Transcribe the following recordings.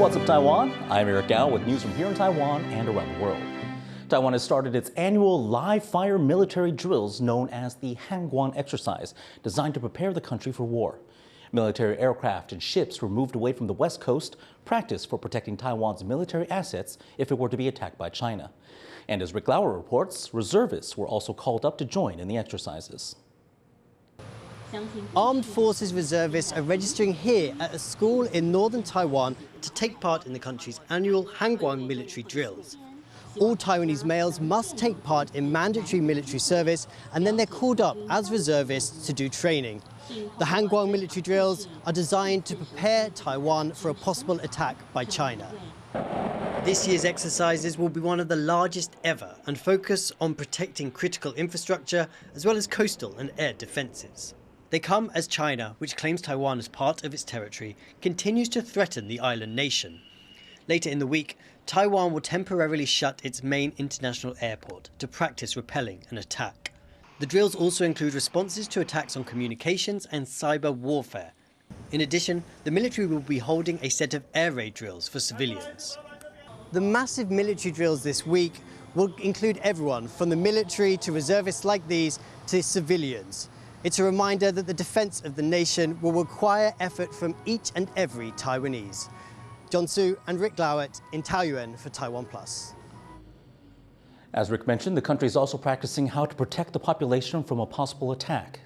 What's up, Taiwan? I'm Eric Gao with news from here in Taiwan and around the world. Taiwan has started its annual live-fire military drills known as the Hangguang exercise, designed to prepare the country for war. Military aircraft and ships were moved away from the west coast, practice for protecting Taiwan's military assets if it were to be attacked by China. And as Rick Lauer reports, reservists were also called up to join in the exercises. Armed Forces reservists are registering here at a school in northern Taiwan to take part in the country's annual Hangguang military drills. All Taiwanese males must take part in mandatory military service, and then they're called up as reservists to do training. The Hangguang military drills are designed to prepare Taiwan for a possible attack by China. This year's exercises will be one of the largest ever and focus on protecting critical infrastructure as well as coastal and air defences. They come as China, which claims Taiwan as part of its territory, continues to threaten the island nation. Later in the week, Taiwan will temporarily shut its main international airport to practice repelling an attack. The drills also include responses to attacks on communications and cyber warfare. In addition, the military will be holding a set of air raid drills for civilians. The massive military drills this week will include everyone from the military to reservists like these to civilians. It's a reminder that the defence of the nation will require effort from each and every Taiwanese. John Tzu and Rick Lauer in Taoyuan for TaiwanPlus. As Rick mentioned, the country is also practicing how to protect the population from a possible attack.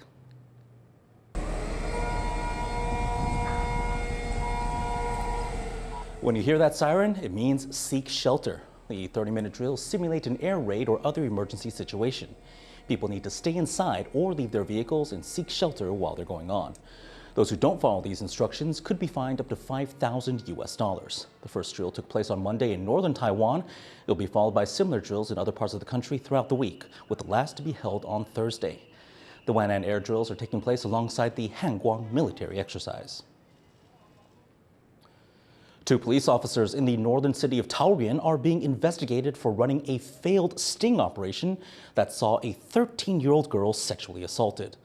When you hear that siren, it means seek shelter. The 30-minute drills simulate an air raid or other emergency situation. People need to stay inside or leave their vehicles and seek shelter while they're going on. Those who don't follow these instructions could be fined up to $5,000 US. The first drill took place on Monday in northern Taiwan. It'll be followed by similar drills in other parts of the country throughout the week, with the last to be held on Thursday. The Wan'an air drills are taking place alongside the Hangguang military exercise. 2 police officers in the northern city of Taoyuan are being investigated for running a failed sting operation that saw a 13-year-old girl sexually assaulted.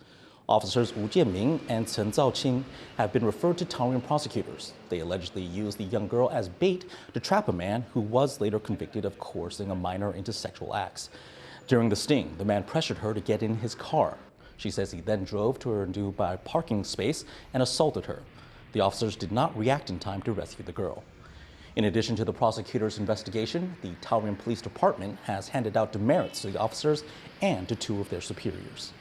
Officers Wu Jianming and Chen Zhaoqing have been referred to Taoyuan prosecutors. They allegedly used the young girl as bait to trap a man who was later convicted of coercing a minor into sexual acts. During the sting, the man pressured her to get in his car. She says he then drove to her nearby parking space and assaulted her. The officers did not react in time to rescue the girl. In addition to the prosecutor's investigation, the Taoyuan Police Department has handed out demerits to the officers and to 2 of their superiors.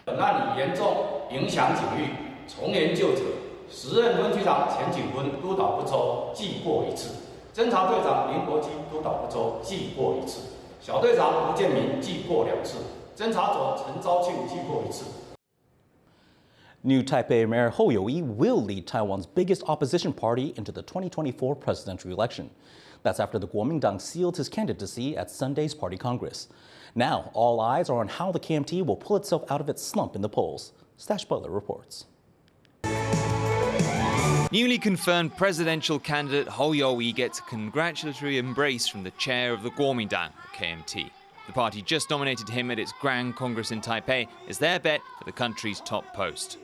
本案已严重影响警誉，从严就责。时任分局长钱景坤督导不周，记过1次；侦查队长林国基督导不周，记过1次；小队长吴建明记过2次；侦查组陈昭庆记过1次。 New Taipei Mayor Hou You-yi will lead Taiwan's biggest opposition party into the 2024 presidential election. That's after the Kuomintang sealed his candidacy at Sunday's party congress. Now, all eyes are on how the KMT will pull itself out of its slump in the polls. Stash Butler reports. Newly confirmed presidential candidate Hou You-yi gets a congratulatory embrace from the chair of the Kuomintang, KMT. The party just nominated him at its Grand Congress in Taipei as their bet for the country's top post.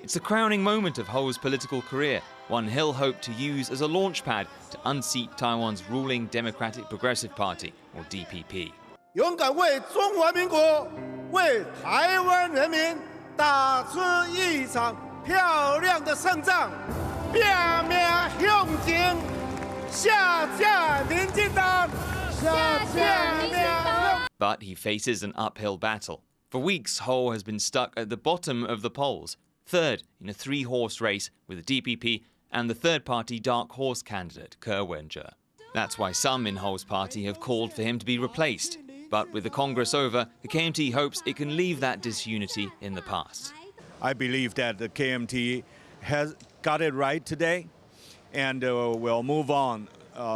It's the crowning moment of Hou's political career, one he'll hope to use as a launchpad to unseat Taiwan's ruling Democratic Progressive Party, or DPP. 勇敢为中华民国、为台湾人民打出一场漂亮的胜仗，拼命向前，下架民进党，下架民进党。 But he faces an uphill battle. For weeks, Hou has been stuck at the bottom of the polls, third in a 3-horse race with the DPP and the third-party dark horse candidate, Ke Wen-je. That's why some in Hou's party have called for him to be replaced. But with the Congress over, the KMT hopes it can leave that disunity in the past. I believe that the KMT has got it right today and will move on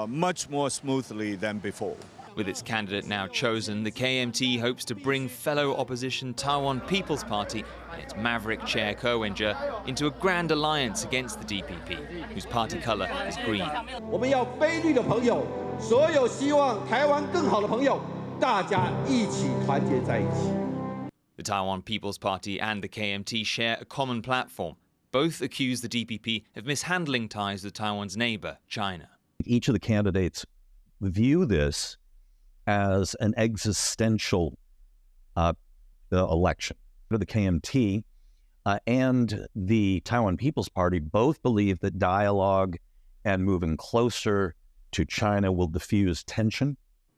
much more smoothly than before. With its candidate now chosen, the KMT hopes to bring fellow opposition Taiwan People's Party and its maverick chair Ke Wen-je into a grand alliance against the DPP, whose party colour is green. 我们要非绿的朋友，所有希望台湾更好的朋友，大家一起团结在一起。The Taiwan People's Party and the KMT share a common platform. Both accuse the DPP of mishandling ties with Taiwan's neighbor, China. Each of the candidates view this as an existential election. The KMT and the Taiwan People's Party both believe that dialogue and moving closer to China will diffuse tension.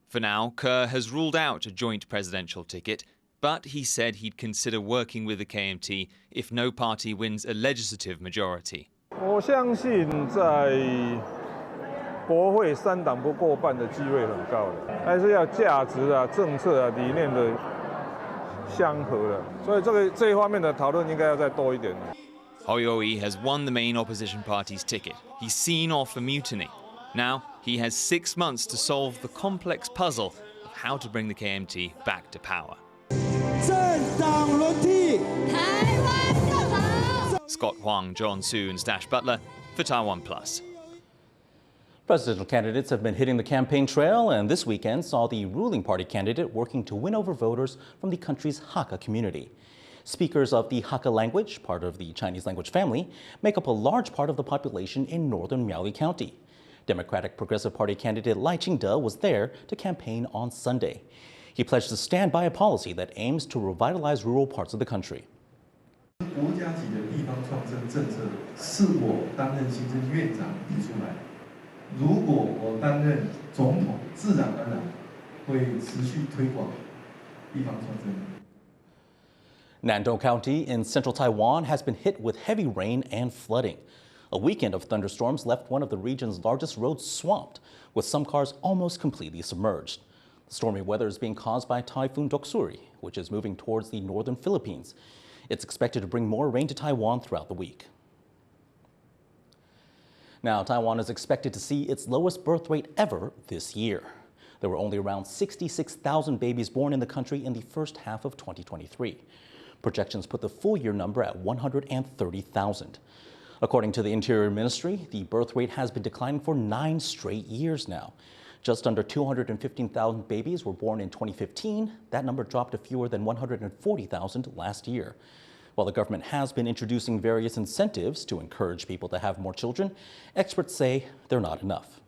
For now, Ke has ruled out a joint presidential ticket, but he said he'd consider working with the KMT if no party wins a legislative majority. 我相信在国会3党不过半的机会很高的，还是要价值啊、政策啊、理念的相合的，所以这一方面的讨论应该要再多一点。Hoyoi has won the main opposition party's ticket. He's seen off a mutiny. Now he has 6 months to solve the complex puzzle of how to bring the KMT back to power. Scott Kuang, John Su, and Stash Butler for TaiwanPlus. Presidential candidates have been hitting the campaign trail, and this weekend saw the ruling party candidate working to win over voters from the country's Hakka community. Speakers of the Hakka language, part of the Chinese language family, make up a large part of the population in northern Miaoli County. Democratic Progressive Party candidate Liching was there to campaign on Sunday. He pledged to stand by a policy that aims to revitalize rural parts of the country. 国家级的地方创生政策是我担任行政院长提出来。如果我担任总统，自然而然会持续推广地方创生。 Nantou County in central Taiwan has been hit with heavy rain and flooding. A weekend of thunderstorms left one of the region's largest roads swamped, with some cars almost completely submerged. The stormy weather is being caused by Typhoon Doksuri, which is moving towards the northern Philippines. It's expected to bring more rain to Taiwan throughout the week. Now, Taiwan is expected to see its lowest birth rate ever this year. There were only around 66,000 babies born in the country in the first half of 2023. Projections put the full year number at 130,000. According to the Interior Ministry, the birth rate has been declining for 9 straight years now. Just under 215,000 babies were born in 2015. That number dropped to fewer than 140,000 last year. While the government has been introducing various incentives to encourage people to have more children, experts say they're not enough.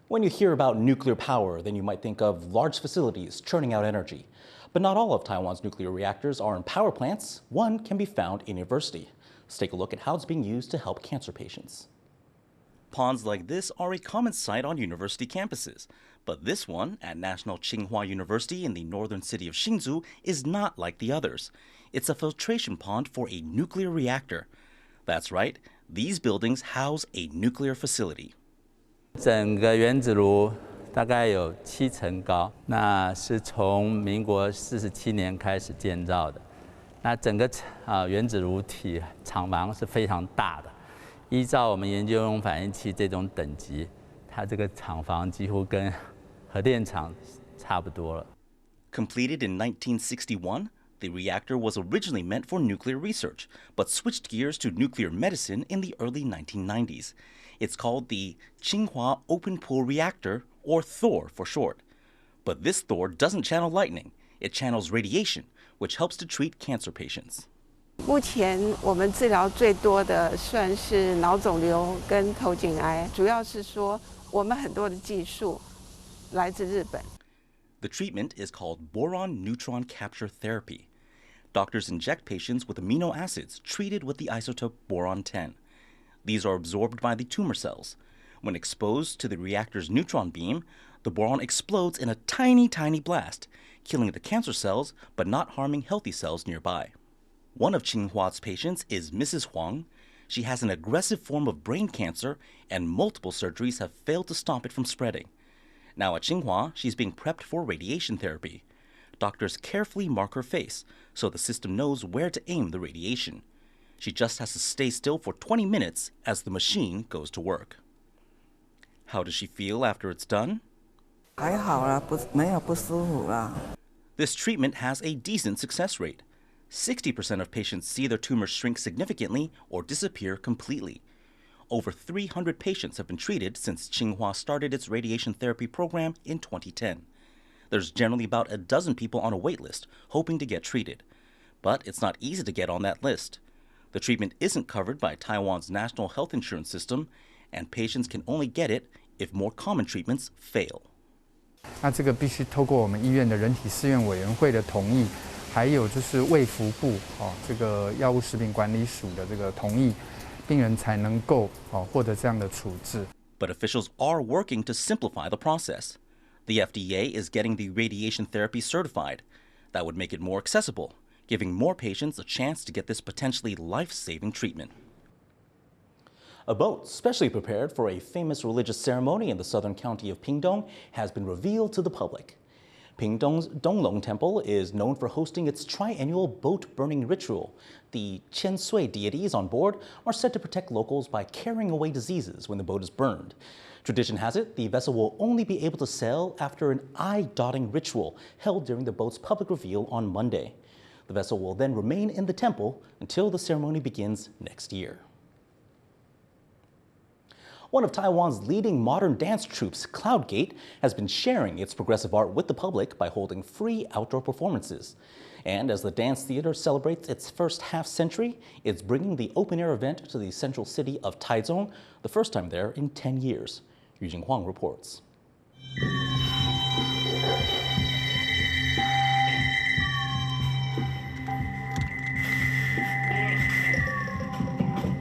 When you hear about nuclear power, then you might think of large facilities churning out energy. But not all of Taiwan's nuclear reactors are in power plants. One can be found in a university. Let's take a look at how it's being used to help cancer patients. Ponds like this are a common sight on university campuses. But this one, at National Tsinghua University in the northern city of Hsinchu, is not like the others. It's a filtration pond for a nuclear reactor. That's right, these buildings house a nuclear facility. 整个原子炉大概有7层高，那是从民国47年开始建造的。那整个原子炉体厂房是非常大的，依照我们研究用反应器这种等级，它这个厂房几乎跟核电厂差不多了。Completed in 1961, the reactor was originally meant for nuclear research, but switched gears to nuclear medicine in the early 1990s. It's called the Tsinghua Open Pool Reactor, or THOR for short. But this THOR doesn't channel lightning. It channels radiation, which helps to treat cancer patients. 目前我们治疗最多的算是脑肿瘤跟头颈癌，主要是说我们很多的技术来自日本。The treatment is called boron-neutron capture therapy. Doctors inject patients with amino acids treated with the isotope boron-10. These are absorbed by the tumor cells. When exposed to the reactor's neutron beam, the boron explodes in a tiny, tiny blast, killing the cancer cells but not harming healthy cells nearby. One of Tsinghua's patients is Mrs. Huang. She has an aggressive form of brain cancer, and multiple surgeries have failed to stop it from spreading. Now at Tsinghua, she's being prepped for radiation therapy. Doctors carefully mark her face so the system knows where to aim the radiation. She just has to stay still for 20 minutes as the machine goes to work. How does she feel after it's done? 还好啦，没有不舒服啦。This treatment has a decent success rate. 60% of patients see their tumors shrink significantly or disappear completely. Over 300 patients have been treated since Tsinghua started its radiation therapy program in 2010. There's generally about a dozen people on a wait list hoping to get treated. But it's not easy to get on that list. The treatment isn't covered by Taiwan's national health insurance system, and patients can only get it if more common treatments fail. 那这个必须透过我们医院的人体试验委员会的同意，还有就是卫福部这个药物食品管理署的这个同意，病人才能够获得这样的处置。But officials are working to simplify the process. The FDA is getting the radiation therapy certified. That would make it more accessible, giving more patients a chance to get this potentially life-saving treatment. A boat specially prepared for a famous religious ceremony in the southern county of Pingtung has been revealed to the public. Pingtung's Donglong Temple is known for hosting its triennial boat-burning ritual. The Qiansui deities on board are said to protect locals by carrying away diseases when the boat is burned. Tradition has it the vessel will only be able to sail after an eye-dotting ritual held during the boat's public reveal on Monday. The vessel will then remain in the temple until the ceremony begins next year. One of Taiwan's leading modern dance troupes, Cloudgate, has been sharing its progressive art with the public by holding free outdoor performances. And as the dance theater celebrates its first half-century, it's bringing the open-air event to the central city of Taichung, the first time there in 10 years. Kuang reports.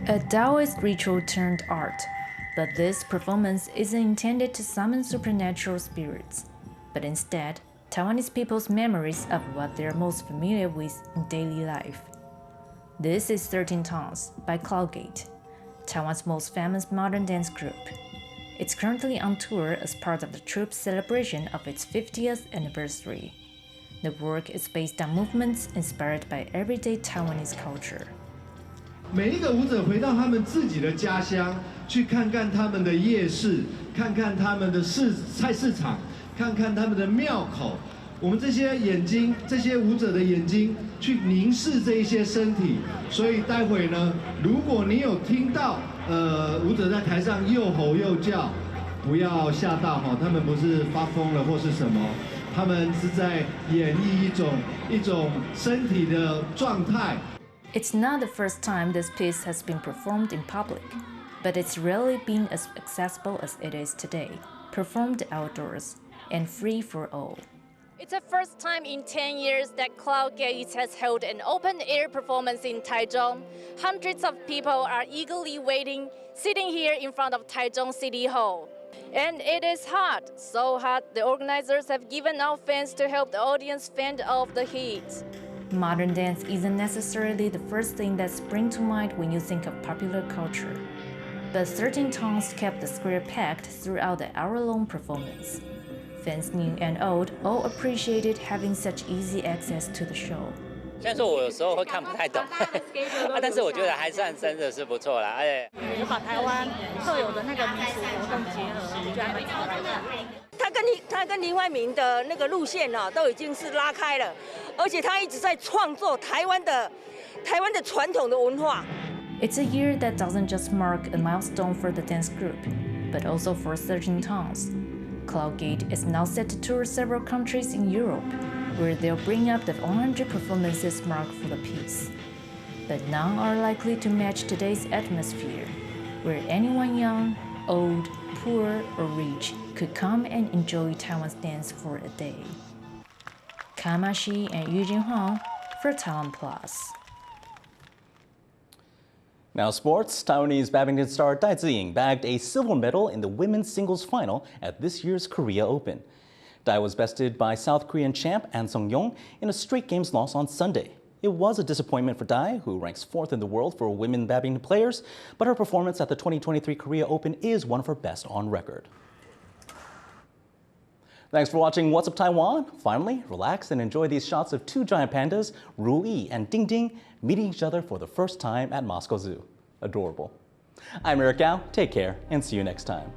A Taoist ritual turned art. But this performance isn't intended to summon supernatural spirits, but instead, Taiwanese people's memories of what they're most familiar with in daily life. This is 13 Tongues by Cloudgate, Taiwan's most famous modern dance group. It's currently on tour as part of the troupe's celebration of its 50th anniversary. The work is based on movements inspired by everyday Taiwanese culture. 每一个舞者回到他们自己的家乡，去看看他们的夜市，看看他们的菜市场，看看他们的庙口。我们这些眼睛，这些舞者的眼睛，去凝视这一些身体。所以待会呢，如果你有听到舞者在台上又吼又叫，不要吓到哈，他们不是发疯了或是什么，他们是在演绎一种身体的状态。 It's not the first time this piece has been performed in public, but it's rarely been as accessible as it is today, performed outdoors and free for all. It's the first time in 10 years that Cloudgate has held an open-air performance in Taichung. Hundreds of people are eagerly waiting, sitting here in front of Taichung City Hall. And it is hot, so hot the organizers have given out fans to help the audience fend off the heat. Modern dance isn't necessarily the first thing that springs to mind when you think of popular culture. But 13 Tongues kept the square packed throughout the hour-long performance. Fans new and old all appreciated having such easy access to the show. 虽然说我有时候会看不太懂，但是我觉得还算真的是不错啦，而且有把台湾特有的那个民俗活动结合，我觉得还蛮好玩的。他跟林怀民的那个路线都已经是拉开了，而且他一直在创作台湾的传统的文化。It's a year that doesn't just mark a milestone for the dance group, but also for 13 Tongues. Cloudgate is now set to tour several countries in Europe, where they'll bring up the 100 performances mark for the piece. But none are likely to match today's atmosphere, where anyone young, old, poor, or rich could come and enjoy Taiwan's dance for a day. Kamashi and Huang for TaiwanPlus. Now sports, Taiwanese badminton star Tzu-ying bagged a silver medal in the women's singles final at this year's Korea Open. Dai was bested by South Korean champ An Sung-yong in a straight games loss on Sunday. It was a disappointment for Dai, who ranks 4th in the world for women badminton players, but her performance at the 2023 Korea Open is one of her best on record. Thanks for watching What's Up Taiwan. Finally, relax and enjoy these shots of two giant pandas, Ruyi and Ding Ding, meeting each other for the first time at Moscow Zoo. Adorable. I'm Eric Gao. Take care and see you next time.